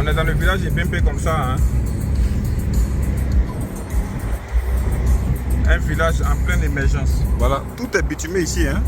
On est dans le village de Bempé comme ça. Hein. Un village en pleine émergence. Voilà, tout est bitumé ici. Hein.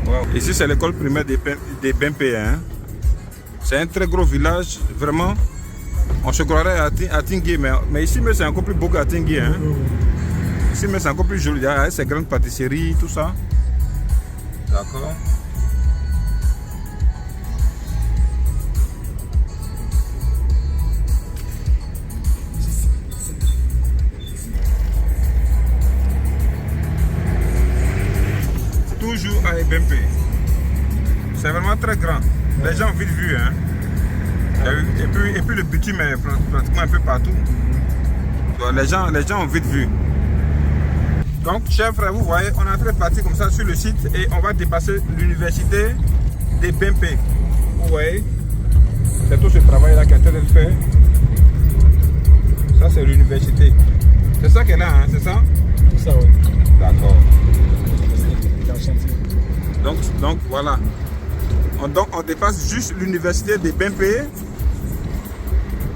Wow. Ici, c'est l'école primaire des Bempé. Hein. C'est un très gros village, vraiment. On se croirait à Tingui, mais ici, c'est encore plus beau qu'à Tingui. Hein. Ici, c'est encore plus joli. Il y a ces grandes pâtisseries, tout ça. D'accord. Toujours à Bempé. C'est vraiment très grand. Les gens ont vite vu. Hein. Et puis le bitume est pratiquement un peu partout. Donc, les gens ont vite vu. Donc, chers frères, vous voyez, on est en train de partir comme ça sur le site et on va dépasser l'université de Bempé. Vous voyez, c'est tout ce travail-là qu'elle est en train de faire. Ça, c'est l'université. C'est ça qu'elle a, hein, c'est ça? Tout ça, oui. D'accord. Donc, voilà. On dépasse juste l'université de Bempé.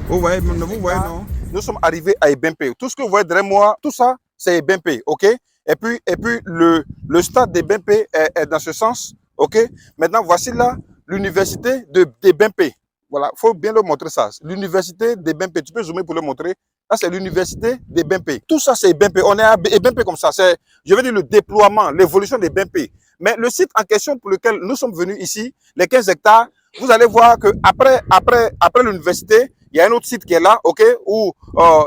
Vous voyez, non? Nous sommes arrivés à Bempé. Tout ce que vous voyez derrière moi, tout ça, c'est Bempé, ok? Et puis le stade de Bempé est dans ce sens, ok? Maintenant, voici là l'université de Bempé. Voilà, il faut bien le montrer ça. L'université de Bempé, tu peux zoomer pour le montrer. Là, c'est l'université de Bempé. Tout ça, c'est Bempé. On est à Bempé comme ça. C'est, je veux dire, le déploiement, l'évolution de Bempé. Mais le site en question pour lequel nous sommes venus ici, les 15 hectares, vous allez voir que après l'université, il y a un autre site qui est là, ok, où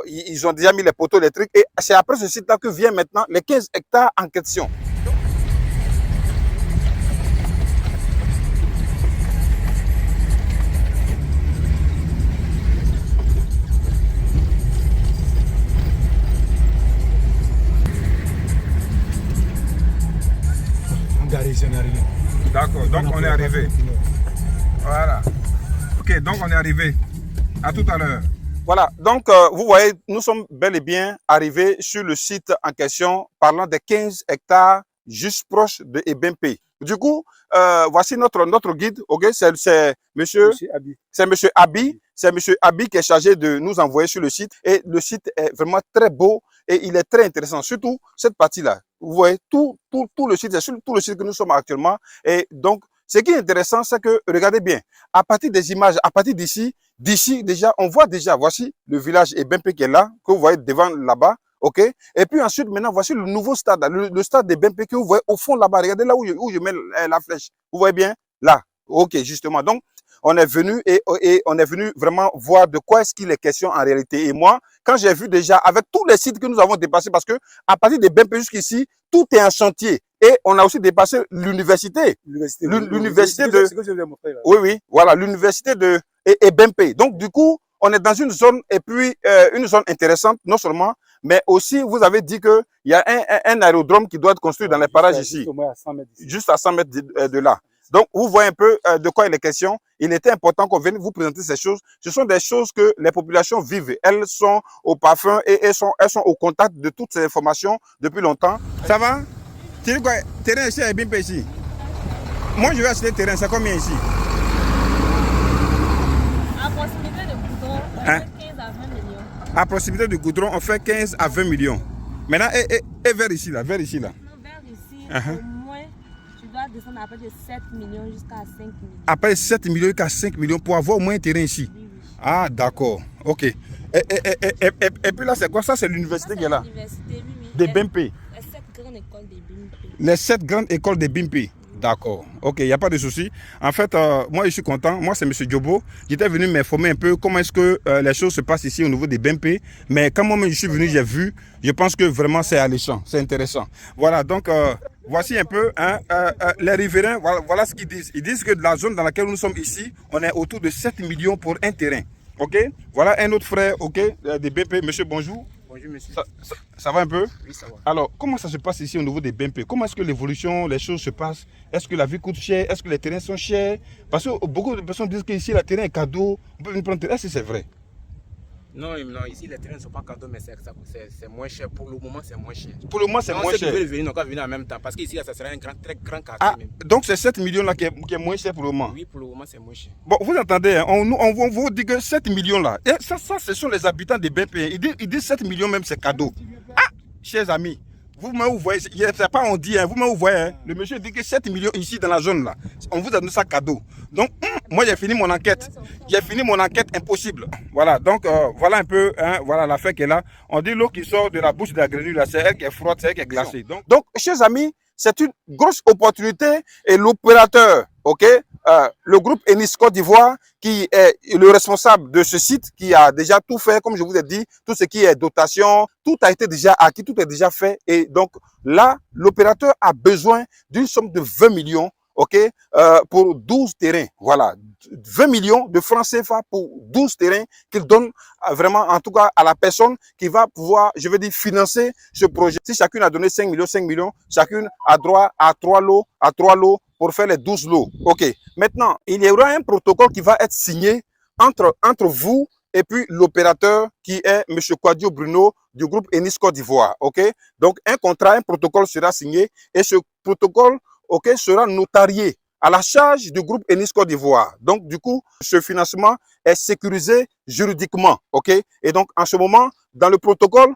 ils ont déjà mis les poteaux électriques. Et c'est après ce site-là que vient maintenant les 15 hectares en question. D'accord, donc on est arrivé. Voilà. Ok, donc on est arrivé. À tout à l'heure. Voilà, donc vous voyez, nous sommes bel et bien arrivés sur le site en question, parlant des 15 hectares juste proche de Bempé. Du coup, voici notre guide, ok, c'est monsieur Abi. C'est monsieur Abi. C'est monsieur Abi qui est chargé de nous envoyer sur le site. Et le site est vraiment très beau et il est très intéressant, surtout cette partie-là. Vous voyez, tout le site, c'est sur tout le site que nous sommes actuellement. Et donc, ce qui est intéressant, c'est que, regardez bien, à partir des images, à partir d'ici déjà, on voit déjà, voici le village Bempé qui est là, que vous voyez devant là-bas, ok? Et puis ensuite, maintenant, voici le nouveau stade, le stade de Bempé que vous voyez au fond là-bas. Regardez là où je mets la flèche. Vous voyez bien? Là. Ok, justement. Donc, on est venu et on est venu vraiment voir de quoi est-ce qu'il est question en réalité. Et moi, quand j'ai vu déjà, avec tous les sites que nous avons dépassés, parce que à partir de Bempé jusqu'ici, tout est en chantier. Et on a aussi dépassé l'université. L'université de... Oui, voilà, l'université de Bempé. Donc, du coup, on est dans une zone, et puis une zone intéressante, non seulement, mais aussi, vous avez dit qu'il y a un aérodrome qui doit être construit dans les parages ici. Juste à 100 mètres de là. Donc, vous voyez un peu de quoi il est question. Il était important qu'on vienne vous présenter ces choses. Ce sont des choses que les populations vivent. Elles sont au parfum et elles sont au contact de toutes ces informations depuis longtemps. Ça va? Tu dis quoi? Terrain ici est bien ici. Moi, je vais acheter le terrain. C'est combien ici? À proximité de Goudron, on fait 15 à 20 millions. À proximité de Goudron, on fait 15 à 20 millions. Maintenant, et vers ici, là, vers ici, là. Non, vers ici, au moins, tu dois descendre à peu de 7 millions jusqu'à 5 millions. Après 7 millions jusqu'à 5 millions pour avoir au moins un terrain ici. Oui, oui. Ah, d'accord. OK. Et puis là, c'est quoi? Ça, c'est l'université qui est là. L'université, oui, oui. De Bempé. Les 7 grandes écoles de Bempé. Les 7 grandes écoles de Bempé. D'accord. OK, il n'y a pas de souci. En fait, moi, je suis content. Moi, c'est M. Diobo. J'étais venu m'informer un peu comment est-ce que les choses se passent ici au niveau des Bempé. Mais quand moi-même, je suis venu, j'ai vu. Je pense que vraiment, c'est alléchant. C'est intéressant. Voilà, donc, voici un peu les riverains. Voilà ce qu'ils disent. Ils disent que la zone dans laquelle nous sommes ici, on est autour de 7 millions pour un terrain. OK? Voilà un autre frère, OK, des Bempé. Monsieur, bonjour. Bonjour, monsieur. Ça va un peu? Oui, ça va. Alors, comment ça se passe ici au niveau des Bempé? Comment est-ce que l'évolution, les choses se passent? Est-ce que la vie coûte cher? Est-ce que les terrains sont chers? Parce que beaucoup de personnes disent qu'ici, le terrain est cadeau. On peut venir prendre le terrain. Est-ce que c'est vrai? Non, non, ici les terrains ne sont pas cadeaux, mais c'est moins cher. Pour le moment, c'est moins cher. Pour le moment, c'est moins cher. Ceux qui veulent venir n'ont qu'à venir en même temps, parce qu'ici, ça sera un très grand quartier. Ah, même. donc c'est 7 millions là qui est moins cher pour le moment. Oui, pour le moment, c'est moins cher. Bon, vous entendez, hein, on vous dit que 7 millions là, et ça, ce sont les habitants de BPI. Ils disent 7 millions même, c'est cadeau. Ah, chers amis, vous-même vous voyez, c'est pas on dit, hein, vous-même vous voyez, hein, le monsieur dit que 7 millions ici dans la zone là, on vous a donné ça cadeau. Donc, moi j'ai fini mon enquête. J'ai fini mon enquête impossible. Voilà, donc voilà un peu, hein, voilà l'affaire qui est là. On dit l'eau qui sort de la bouche de la grenouille là, c'est elle qui est froide, c'est elle qui est glacée. Donc chers amis, c'est une grosse opportunité et l'opérateur, ok, le groupe Enis Côte d'Ivoire, qui est le responsable de ce site, qui a déjà tout fait, comme je vous ai dit, tout ce qui est dotation, tout a été déjà acquis, tout est déjà fait. Et donc là, l'opérateur a besoin d'une somme de 20 millions, ok, pour 12 terrains. Voilà, 20 millions de francs CFA pour 12 terrains qu'il donne vraiment, en tout cas, à la personne qui va pouvoir, je veux dire, financer ce projet. Si chacune a donné 5 millions, chacune a droit à 3 lots, pour faire les 12 lots. OK. Maintenant, il y aura un protocole qui va être signé entre vous et puis l'opérateur qui est M. Quadio Bruno du groupe Enis Côte d'Ivoire. OK. Donc, un protocole sera signé et ce protocole, OK, sera notarié à la charge du groupe Enis Côte d'Ivoire. Donc, du coup, ce financement est sécurisé juridiquement, ok? Et donc, en ce moment, dans le protocole,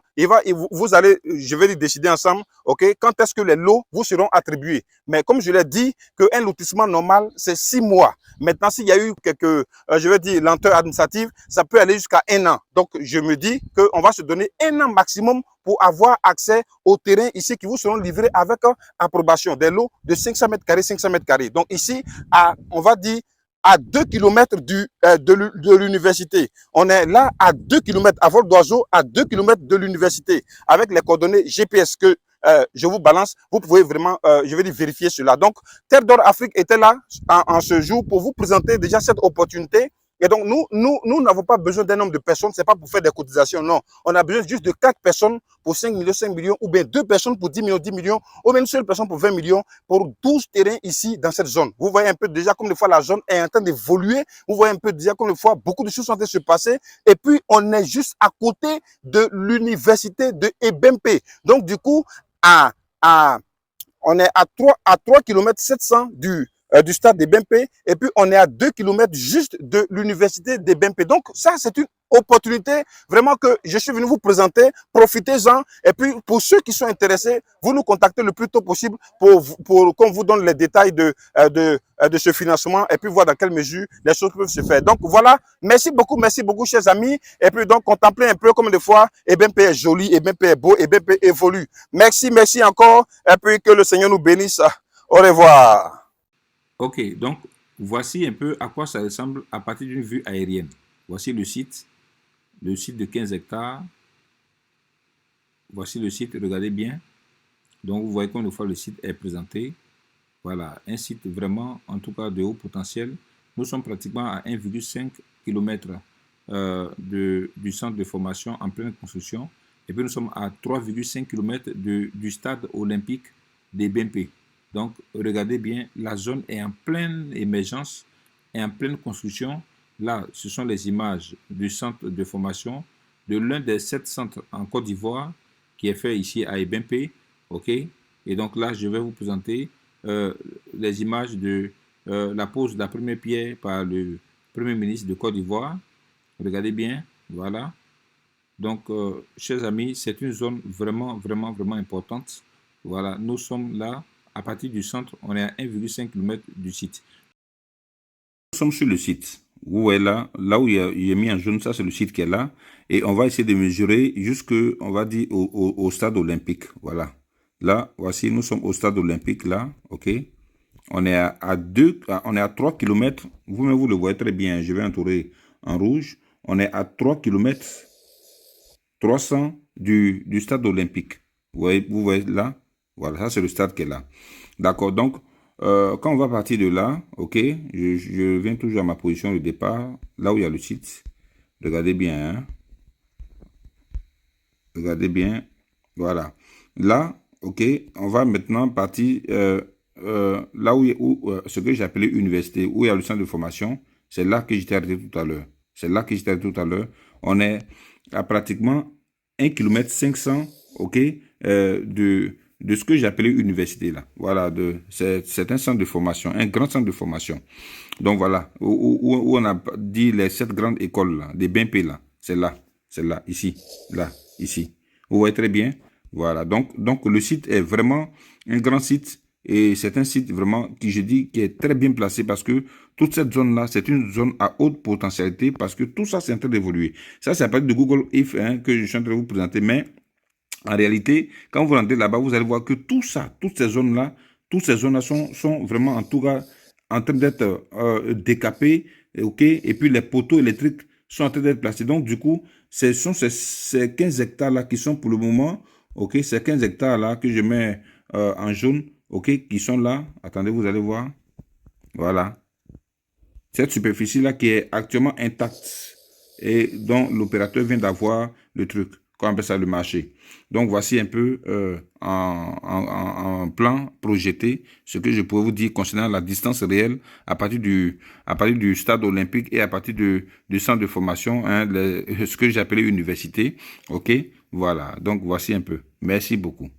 vous allez, je vais décider ensemble, ok? Quand est-ce que les lots vous seront attribués? Mais comme je l'ai dit, qu'un lotissement normal, c'est 6 mois. Maintenant, s'il y a eu quelques, je vais dire, lenteurs administratives, ça peut aller jusqu'à 1 an. Donc, je me dis qu'on va se donner 1 an maximum pour avoir accès aux terrains ici qui vous seront livrés avec approbation. Des lots de 500 mètres carrés, 500 mètres carrés. Donc, ici, on va dire, à 2 km de l'université. On est là à 2 km, à vol d'oiseau, à 2 km de l'université, avec les coordonnées GPS que je vous balance. Vous pouvez vraiment, je vais dire, vérifier cela. Donc, Terre d'Or Afrique était là en ce jour pour vous présenter déjà cette opportunité. Et donc, nous n'avons pas besoin d'un nombre de personnes, c'est pas pour faire des cotisations, non. On a besoin juste de 4 personnes pour 5 millions, ou bien 2 personnes pour 10 millions, ou bien une seule personne pour 20 millions, pour 12 terrains ici dans cette zone. Vous voyez un peu déjà comme des fois la zone est en train d'évoluer, vous voyez un peu déjà comme des fois beaucoup de choses sont en train de se passer, et puis on est juste à côté de l'université de Ebempe. Donc, du coup, on est à 3 km 700 du stade de Bempé et puis on est à 2 km juste de l'université de Bempé. Donc ça, c'est une opportunité vraiment que je suis venu vous présenter. Profitez-en et puis pour ceux qui sont intéressés, vous nous contactez le plus tôt possible pour qu'on vous donne les détails de ce financement et puis voir dans quelle mesure les choses peuvent se faire. Donc voilà, merci beaucoup chers amis. Et puis donc contemplez un peu comme des fois, Bempé est joli, Bempé est beau, Bempé évolue. Merci encore et puis que le Seigneur nous bénisse. Au revoir. Ok, donc voici un peu à quoi ça ressemble à partir d'une vue aérienne. Voici le site de 15 hectares. Voici le site, regardez bien. Donc vous voyez combien de fois le site est présenté. Voilà, un site vraiment, en tout cas de haut potentiel. Nous sommes pratiquement à 1,5 km du centre de formation en pleine construction. Et puis nous sommes à 3,5 km du stade olympique des BMP. Donc, regardez bien, la zone est en pleine émergence, est en pleine construction. Là, ce sont les images du centre de formation de l'un des 7 centres en Côte d'Ivoire qui est fait ici à Ebempe. OK? Et donc là, je vais vous présenter les images de la pose de la première pierre par le Premier ministre de Côte d'Ivoire. Regardez bien, voilà. Donc, chers amis, c'est une zone vraiment importante. Voilà, nous sommes là. À partir du centre, on est à 1,5 km du site. Nous sommes sur le site. Vous voyez là où il est mis en jaune, ça c'est le site qui est là. Et on va essayer de mesurer jusque, on va dire, au stade olympique. Voilà. Là, voici, nous sommes au stade olympique, là. OK. On est on est à 3 km. Vous-même, vous le voyez très bien. Je vais entourer en rouge. On est à 3 km 300 du stade olympique. Vous voyez là. Voilà, ça c'est le stade qui est là. D'accord, donc, quand on va partir de là, ok, je viens toujours à ma position de départ, là où il y a le site. Regardez bien, hein. Regardez bien, voilà. Là, ok, on va maintenant partir là où ce que j'ai appelé université, où il y a le centre de formation. C'est là que j'étais arrêté tout à l'heure. C'est là que j'étais tout à l'heure. On est à pratiquement 1 km 500, ok, de ce que j'appelais université là. Voilà, c'est un centre de formation, un grand centre de formation. Donc voilà, où on a dit les 7 grandes écoles là, des BNP là. C'est là, ici, là, ici. Vous voyez très bien. Voilà, donc le site est vraiment un grand site et c'est un site vraiment qui, je dis, qui est très bien placé parce que toute cette zone-là, c'est une zone à haute potentialité parce que tout ça, c'est en train d'évoluer. Ça, c'est à partir de Google Earth hein, que je suis en train de vous présenter, mais en réalité, quand vous rentrez là-bas, vous allez voir que tout ça, toutes ces zones-là sont vraiment en tout cas en train d'être décapées, ok, et puis les poteaux électriques sont en train d'être placés. Donc, du coup, ce sont ces 15 hectares-là qui sont pour le moment, ok, ces 15 hectares-là que je mets en jaune, ok, qui sont là. Attendez, vous allez voir. Voilà. Cette superficie-là qui est actuellement intacte et dont l'opérateur vient d'avoir le truc, qu'on appelle ça le marché. Donc, voici un peu en plan projeté ce que je pourrais vous dire concernant la distance réelle à partir du stade olympique et à partir du centre de formation, hein, ce que j'appelais université. OK, voilà. Donc, voici un peu. Merci beaucoup.